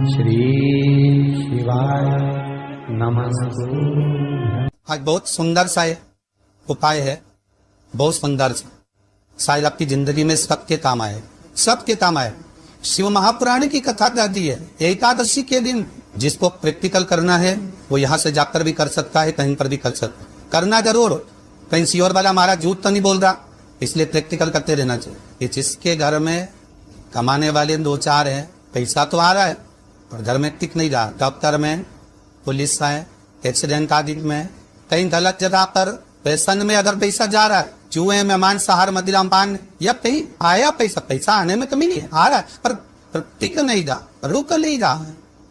श्री शिवाय नमस्तु। आज बहुत सुंदर सा उपाय है, बहुत सुंदर सा, शायद आपकी जिंदगी में सबके काम आए, सबके काम आए। शिव महापुराण की कथा कहती है एकादशी के दिन जिसको प्रैक्टिकल करना है वो यहाँ से जाकर भी कर सकता है, कहीं पर भी कर सकता, करना जरूर। कहीं सियोर वाला हमारा झूठ तो नहीं बोल रहा, इसलिए प्रैक्टिकल करते रहना चाहिए। ये जिसके घर में कमाने वाले दो चार हैं, पैसा तो आ रहा है पर घर में टिक नहीं रहा, डॉक्टर में, पुलिस है, एक्सीडेंट आदि में, कहीं गलत जगह पर पैसन में अगर पैसा जा रहा है, जुए में, मांसाहार, मदिरा पान, या कहीं आया पैसा, पैसा आने में कमी नहीं है, आ रहा है पर टिक नहीं रहा, रुक नहीं रहा,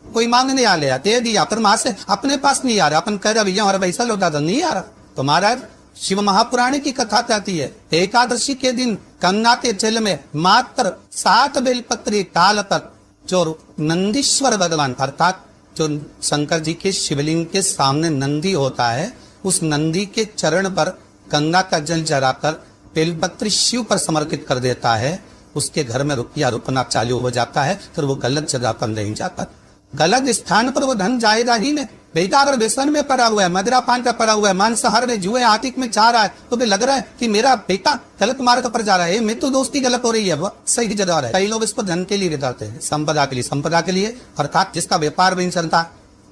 कोई मांगने आ लिया दे दिया, पर वहां से अपने पास नहीं आ रहा, अपन कह रहा भैया हमारा पैसा लौटा दो, नहीं आ रहा। तो महाराज शिव महापुराण की कथा कहती है एकादशी के दिन गंगा के जल में मात्र 7 बेलपत्री काल तक जो नंदीश्वर भगवान अर्थात जो शंकर जी के शिवलिंग के सामने नंदी होता है, उस नंदी के चरण पर गंगा का जल जलाकर बेलपत्री शिव पर समर्पित कर देता है, उसके घर में रुपया रुपना चालू हो जाता है। फिर वो गलत जगह पर नहीं जाता, गलत स्थान पर वो धन जाएगा ही नहीं। बेटा अगर व्यसन में पड़ा हुआ है, मदिरा पान का पड़ा हुआ है, मांसाहार में, जुए आतिक में जा रहा है, तो भी लग रहा है कि मेरा बेटा गलत मार्ग पर जा रहा है, मैं तो दोस्ती गलत हो रही है, वो सही जगह है। कई लोग इसको धन के लिए बताते हैं, संपदा के लिए, संपदा के लिए अर्थात जिसका व्यापार भी नहीं चलता,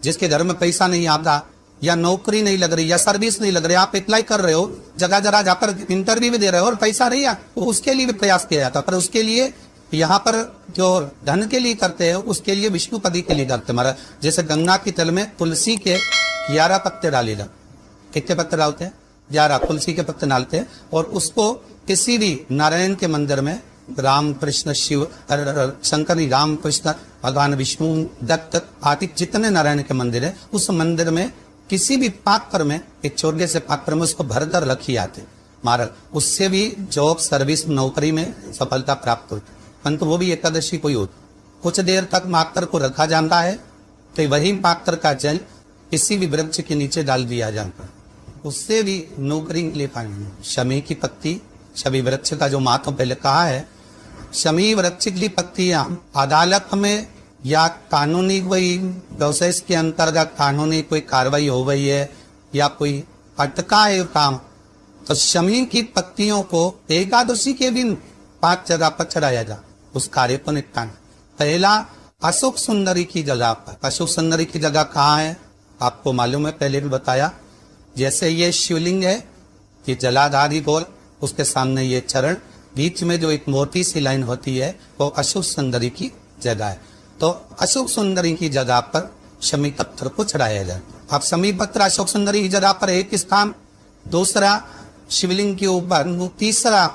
जिसके घर में पैसा नहीं आता, या नौकरी नहीं लग रही, या सर्विस नहीं लग रही, आप अप्लाई कर रहे हो, जगह जगह जाकर इंटरव्यू भी दे रहे हो और पैसा नहीं है, उसके लिए भी प्रयास किया जाता। पर उसके लिए यहाँ पर जो धन के लिए करते हैं, उसके लिए विष्णुपदी के लिए करते हैं। महाराज जैसे गंगा की तल में तुलसी के 11 पत्ते डाले जाते, कितने पत्ते डालते हैं? 11 तुलसी के पत्ते डालते हैं, और उसको किसी भी नारायण के मंदिर में, राम कृष्ण शिव शंकर, राम कृष्ण भगवान विष्णु दत्त आदि जितने नारायण के मंदिर है, उस मंदिर में किसी भी पात्र में, एक छोटे से पात्र में उसको भरकर रखी जाते महाराज। उससे भी जॉब, सर्विस, नौकरी में सफलता प्राप्त होती, परंतु वो भी एकादशी को ही होती। कुछ देर तक पात्र को रखा जाता है, तो वही पात्र का जल किसी भी वृक्ष के नीचे डाल दिया जाता है, उससे भी नौकरी ले पाएंगे। शमी की पत्ती, शमी वृक्ष का जो महत्व पहले कहा है, शमी वृक्ष की पत्तियां अदालत में या कानूनी कोई प्रोसेस के अंतर्गत कानूनी कोई कार्रवाई हो गई है या कोई अटका है काम, तो शमी की पत्तियों को एकादशी के दिन 5 जगह पर चढ़ाया जा, उस कार्य को निपटाना। पहला अशोक सुंदरी की जगह पर। अशोक सुंदरी की जगह कहाँ है आपको मालूम है, पहले भी बताया। जैसे ये शिवलिंग है, ये जलाधारी गोल, उसके सामने ये चरण, बीच में जो एक मोटी सी लाइन होती है वो अशोक सुंदरी की जगह है। तो अशोक सुंदरी की जगह पर शमी पत्थर को चढ़ाया जाए। अब शमी पत्थर अशोक सुंदरी की जगह पर एक स्थान, दूसरा शिवलिंग के ऊपर, तीसरा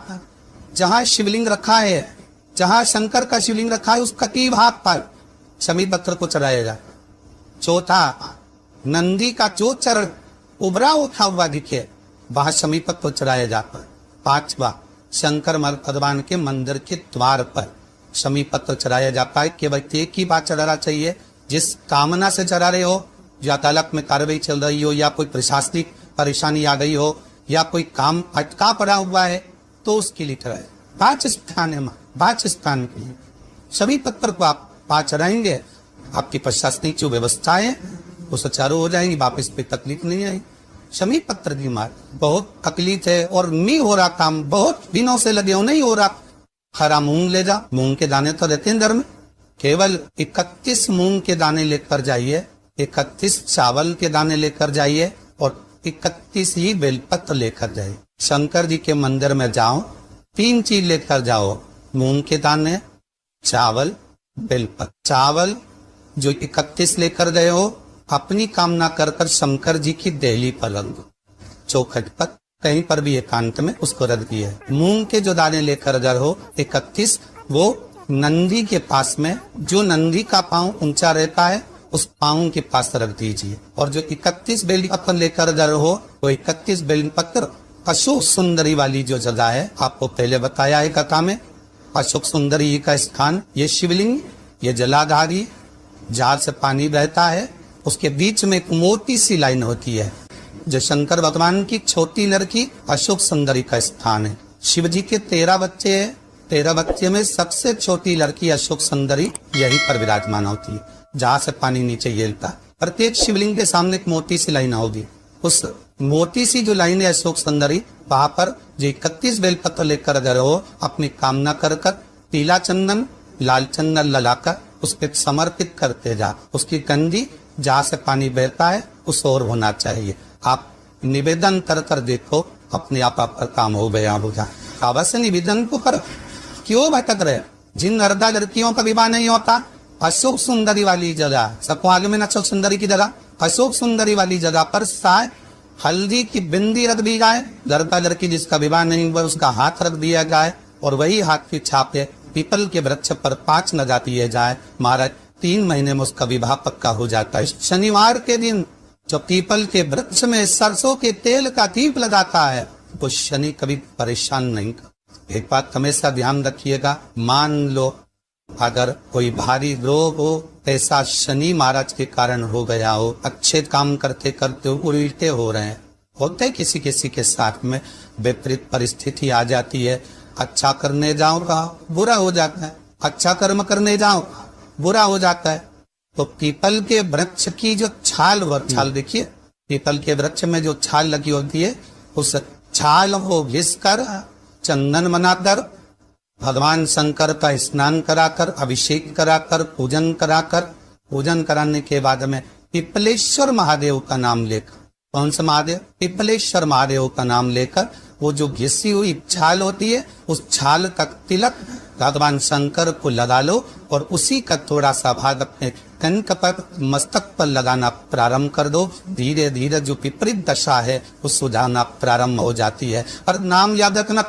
जहां शिवलिंग रखा है, जहां शंकर का शिवलिंग रखा है, उसका कई भाग पर शमी पत्थर को चढ़ाया जाए। चौथा नंदी का जो चरण उभरा उठा हुआ दिखे, वहां शमी पत्थर को चढ़ाया जाता है। पांचवा शंकर भगवान के मंदिर के द्वार पर शमी पत्थर चढ़ाया जाता है। केवल एक ही बात चढ़ाना चाहिए, जिस कामना से चढ़ा रहे हो, या अदालत में कार्रवाई चल रही हो, या कोई प्रशासनिक परेशानी आ गई हो, या कोई काम अटका पड़ा हुआ है, तो उसके लिए चढ़ाए। 5 स्थान है, 5 स्थान के लिए सभी पत्थर को आप 5 चढ़ाएंगे, आपकी प्रशासनिक जो व्यवस्था है वो सुचारू हो जाएंगी, वापस पे तकलीफ नहीं आएगी। शमी पत्थर की मार बहुत तकलीफ है और नहीं हो रहा काम, बहुत दिनों से लगे हो, नहीं हो रहा। हरा मूंग ले जा, मूंग के दाने तो रहते हैं घर में, केवल 31 मूंग के दाने लेकर जाइए, 31 चावल के दाने लेकर जाइए, और 31 ही बेलपत्र लेकर जाइए। शंकर जी के मंदिर में जाओ, 3 चीज लेकर जाओ, मूंग के दाने, चावल, बेलपत्र। चावल जो 31 लेकर गए हो, अपनी कामना कर कर शंकर जी की देहली पर रख दो, चौखट पर, कहीं पर भी एकांत में उसको रख दिए। मूंग के जो दाने लेकर गए हो 31, वो नंदी के पास में, जो नंदी का पांव ऊंचा रहता है उस पांव के पास रख दीजिए। और जो 31 बेलपत्र लेकर गए हो, वो 31 बेलपत्र अशोक सुंदरी वाली जो जगह है, आपको पहले बताया है कथा में, अशोक सुंदरी का स्थान, ये शिवलिंग, ये जलाधारी, जार से पानी बहता है, उसके बीच में एक मोटी सी लाइन होती है, जो शंकर भगवान की छोटी लड़की अशोक सुंदरी का स्थान है। शिव जी के 13 बच्चे हैं, 13 बच्चे में सबसे छोटी लड़की अशोक सुंदरी यहीं पर विराजमान होती है, जहाँ से पानी नीचे गिरता है। प्रत्येक शिवलिंग के सामने एक मोटी सी लाइन होगी, उस मोटी सी जो लाइन है अशोक सुंदरी, वहां पर जो 31 बेलपत्र लेकर अगर हो अपनी कामना कर पीला चंदन लाल चंदन ललाकर उस पर समर्पित करते जा। उसकी कंदी जहाँ से पानी बहता है उस ओर होना चाहिए। आप निवेदन कर देखो, अपने आप पर काम हो गया होगा। अवश्य निवेदन को कर, क्यों भटक रहे? जिन नर्दा लड़कियों का विवाह नहीं होता, अशोक सुंदरी वाली जगह, सबको आगे में अशोक सुंदरी की जगह, अशोक सुंदरी वाली जगह पर शायद हल्दी की बिंदी रख दी जाए। लड़का लड़की जिसका विवाह नहीं हुआ उसका हाथ रख दिया जाए और वही हाथ की छापे पीपल के वृक्ष पर 5 न जाती जाए। महाराज 3 महीने में उसका विवाह पक्का हो जाता है। शनिवार के दिन जो पीपल के वृक्ष में सरसों के तेल का दीप लगाता है वो शनि कभी परेशान नहीं कर। एक बात हमेशा ध्यान रखिएगा, मान लो अगर कोई भारी रोग हो, ऐसा शनि महाराज के कारण हो गया हो, अच्छे काम करते करते उल्टे हो रहे हैं, होते किसी किसी के साथ में विपरीत परिस्थिति आ जाती है। अच्छा करने जाओ बुरा हो जाता है, अच्छा कर्म करने जाओ बुरा हो जाता है। तो पीपल के वृक्ष की जो छाल देखिए, पीपल के वृक्ष में जो छाल लगी होती है, उस छाल को घिसकर चंदन बनाकर भगवान शंकर का स्नान कराकर अभिषेक कराकर पूजन कराने के बाद में पिपलेश्वर महादेव का नाम लेकर, कौन सा महादेव? पिपलेश्वर महादेव का नाम लेकर वो जो घिसी हुई छाल होती है उस छाल का तिलक भगवान शंकर को लगा लो और उसी का थोड़ा सा भाग अपने कंठ पर मस्तक पर लगाना प्रारंभ कर दो। धीरे धीरे जो विपरीत दशा है वो सुझाना प्रारंभ हो जाती है। और नाम याद रखना,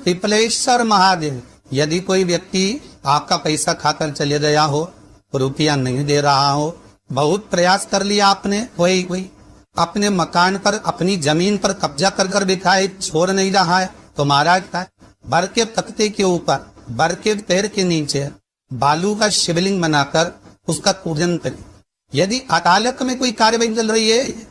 पिपलेश्वर महादेव। यदि कोई व्यक्ति आपका पैसा खाकर चले गया हो, रुपया नहीं दे रहा हो, बहुत प्रयास कर लिया आपने, वही अपने मकान पर अपनी जमीन पर कब्जा कर बिठाए, छोड़ नहीं रहा है, तो महाराज का बर के तख्ते के ऊपर बर के पैर के नीचे बालू का शिवलिंग बनाकर उसका पूजन करें। यदि अदालत में कोई कार्यवाही चल रही है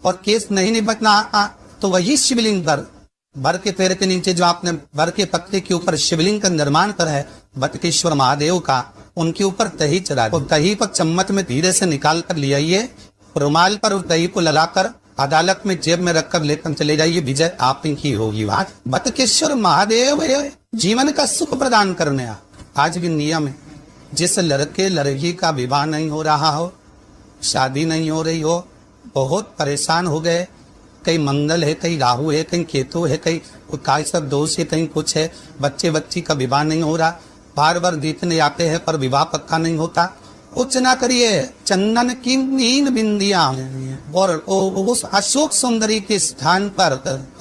और केस नहीं निपटना तो वही शिवलिंग पर बर के पैर के नीचे जो आपने बर के तख्ते के ऊपर शिवलिंग का निर्माण करा है बटकेश्वर महादेव का, उनके ऊपर दही चढ़ा दो। दही पर चम्मच में धीरे से निकाल कर ले आइए, रुमाल पर उस दही को लगाकर अदालत में जेब में रखकर लेकर चले जाइए, विजय आप ही होगी। बात बटकेश्वर महादेव जीवन का सुख प्रदान करने आज भी नियम है। जिस लड़के लड़की का विवाह नहीं हो रहा हो, शादी नहीं हो रही हो, बहुत परेशान हो गए, कहीं मंगल है, कहीं राहु है, कहीं केतु है, कहीं सब दोष है, कहीं कुछ है, बच्ची का विवाह नहीं हो रहा, बार बार देखने आते हैं पर विवाह पक्का नहीं होता, कुछ ना करिए, चंदन की 3 बिंदियां और उस अशोक सुंदरी के स्थान पर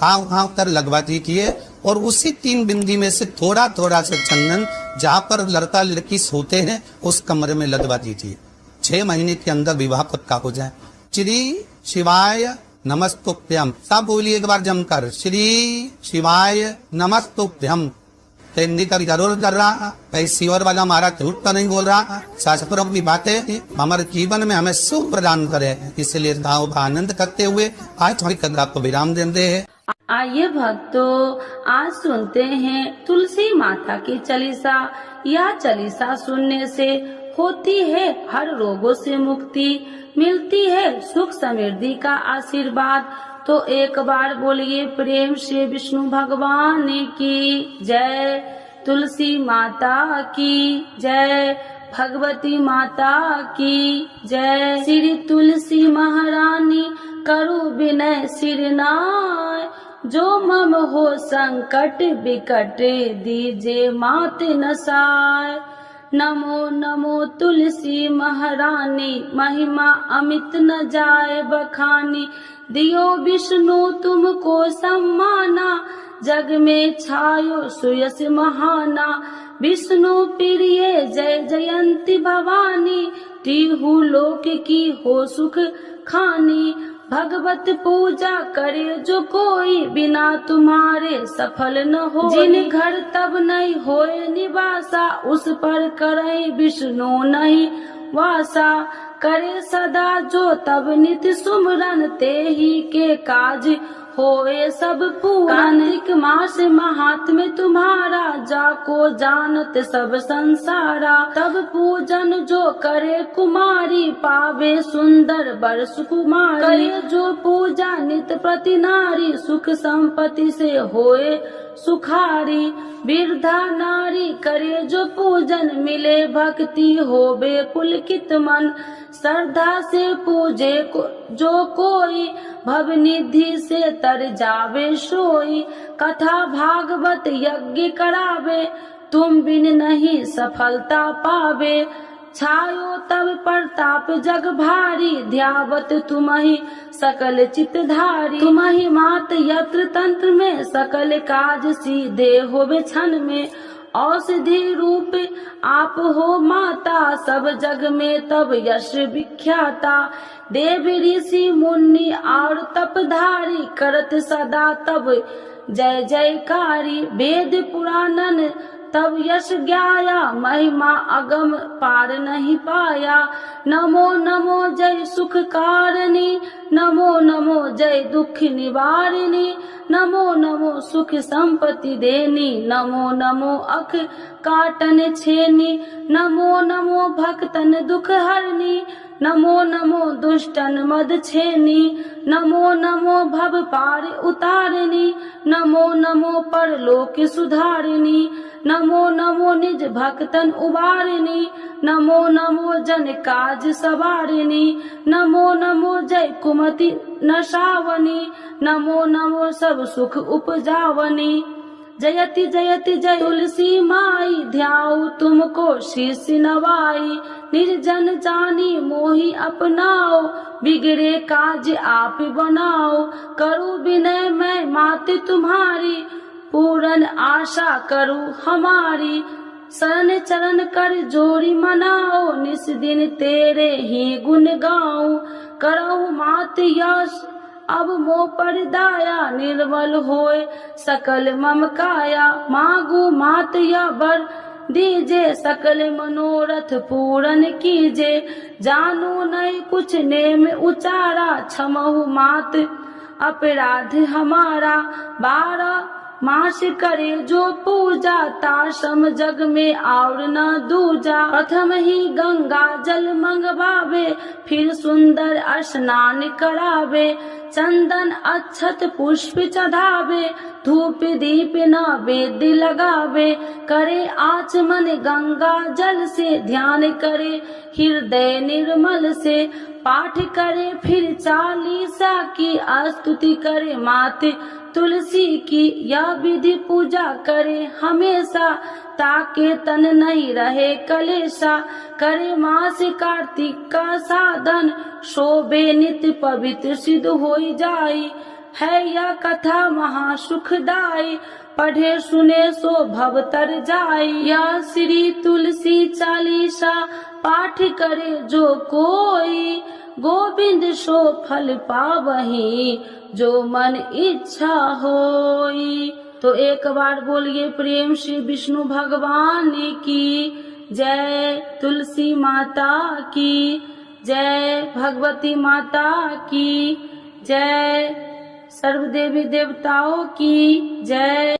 हाव कर लगवा दीजिए और उसी 3 बिंदी में से थोड़ा थोड़ा सा चंदन जहाँ पर लड़का लड़की सोते हैं उस कमरे में लगवा दीजिए। 6 महीने के अंदर विवाह पक्का हो जाए। श्री शिवाय नमस्तुभ्यम, सब बोलिए एक बार जमकर, श्री शिवाय नमस्तुभ्यम। हिंदी का जरूर कर रहा, पैसी और वाला हमारा झूठ तो नहीं बोल रहा, शास्त्रों की बातें हमारे जीवन में हमें सुख प्रदान करे, इसलिए भाव आनंद करते हुए आज थोड़ी कदर को विराम देते हैं। आइए भक्तों, आज सुनते हैं तुलसी माता की चालीसा। यह चालीसा सुनने से होती है हर रोगों से मुक्ति, मिलती है सुख समृद्धि का आशीर्वाद। तो एक बार बोलिए प्रेम से विष्णु भगवान की जय, तुलसी माता की जय, भगवती माता की जय। श्री तुलसी महारानी करु विनय सिरनाय, जो मम हो संकट विकट दीजे मात नसाय। नमो नमो तुलसी महारानी, महिमा अमित न जाए बखानी, दियो विष्णु तुमको सम्माना, जग में छायो सुयस महाना। विष्णु प्रिय जय जयंती भवानी, तिहु लोक की हो सुख खानी। भगवत पूजा करे जो कोई, बिना तुम्हारे सफल न हो। जिन घर तब नहीं होए निवासा, उस पर करे विष्णु नहीं वासा। करे सदा जो तब नित सुमरन, ते ही के काज होए सब पूरन। कार्तिक मास महात्म्य तुम्हारा, जाको जानत सब संसारा। तब पूजन जो करे कुमारी, पावे सुंदर वर सुकुमारी। करे जो पूजा नित प्रति नारी, सुख संपत्ति से होए सुखारी। वृद्धा नारी करे जो पूजन, मिले भक्ति होवे पुलकित मन। श्रद्धा से पूजे जो कोई, भव निधि से तर जावे सोई। कथा भागवत यज्ञ करावे, तुम बिन नहीं सफलता पावे। छायो तब प्रताप जग भारी, ध्यावत तुमहि सकल चित्तधारी। तुमहि मात यत्र तंत्र में, सकल काज सीधे होवे क्षण में। औषधि रूप आप हो माता, सब जग में तब यश विख्याता। देव ऋषि मुनि और तपधारी, करत सदा तब जय जयकारी। वेद पुराणन तब यश ज्ञाया, महिमा अगम पार नहीं पाया। नमो नमो जय सुख कारिणी, नमो नमो जय दुख निवारिणी। नमो नमो सुख संपत्ति देनी, नमो नमो अख काटन छेनी। नमो नमो भक्तन दुख हरनी, नमो नमो दुष्टन मद छेनी। नमो नमो भव पार उतारिणी, नमो नमो परलोक सुधारिणी। नमो नमो निज भक्तन उबारिणी, नमो नमो जन काज सवारिणी। नमो नमो जय कुमति नशावनी, नमो नमो सब सुख उपजावनी। जयति जयति जय तुलसी माई, ध्याऊ तुमको शीश नवाई। निर्जन जानी मोहि अपनाओ, बिगड़े काज आप बनाओ। करूँ विनय मैं माते तुम्हारी, पूरन आशा करूँ हमारी। शरण चरण कर जोरी मनाओ, निस दिन तेरे ही गुण गाऊं। करहु मात यश अब मोह पर दाया, निर्मल होए सकल मम काया। मांगू मात या वर दीजे, सकल मनोरथ पूरन कीजे। जानू नहीं कुछ नेम उचारा, क्षमहु मात अपराध हमारा। 12 मास करे जो पूजा, ताशम जग में और न दूजा। प्रथम ही गंगा जल मंगवावे, फिर सुंदर स्नान करावे। चंदन अक्षत पुष्प चढ़ावे, धूप दीप नैवेद्य लगावे। करे आचमन गंगा जल से, ध्यान करे हृदय निर्मल से। पाठ करे फिर 40 की, स्तुति करे माते तुलसी की। यह विधि पूजा करे हमेशा, ताके तन नहीं रहे कलेशा। करे मास कार्तिक का साधन, शोभे नित्य पवित्र सिद्ध होई जाई। है यह कथा महासुखदाई, पढ़े सुने सो भव तर जाई। यह श्री तुलसी चालीसा, पाठ करे जो कोई। गोविंद सो फल पावही, जो मन इच्छा होई। तो एक बार बोलिए प्रेम श्री विष्णु भगवान की जय। तुलसी माता की जय, भगवती माता की जय, सर्व देवी देवताओं की जय।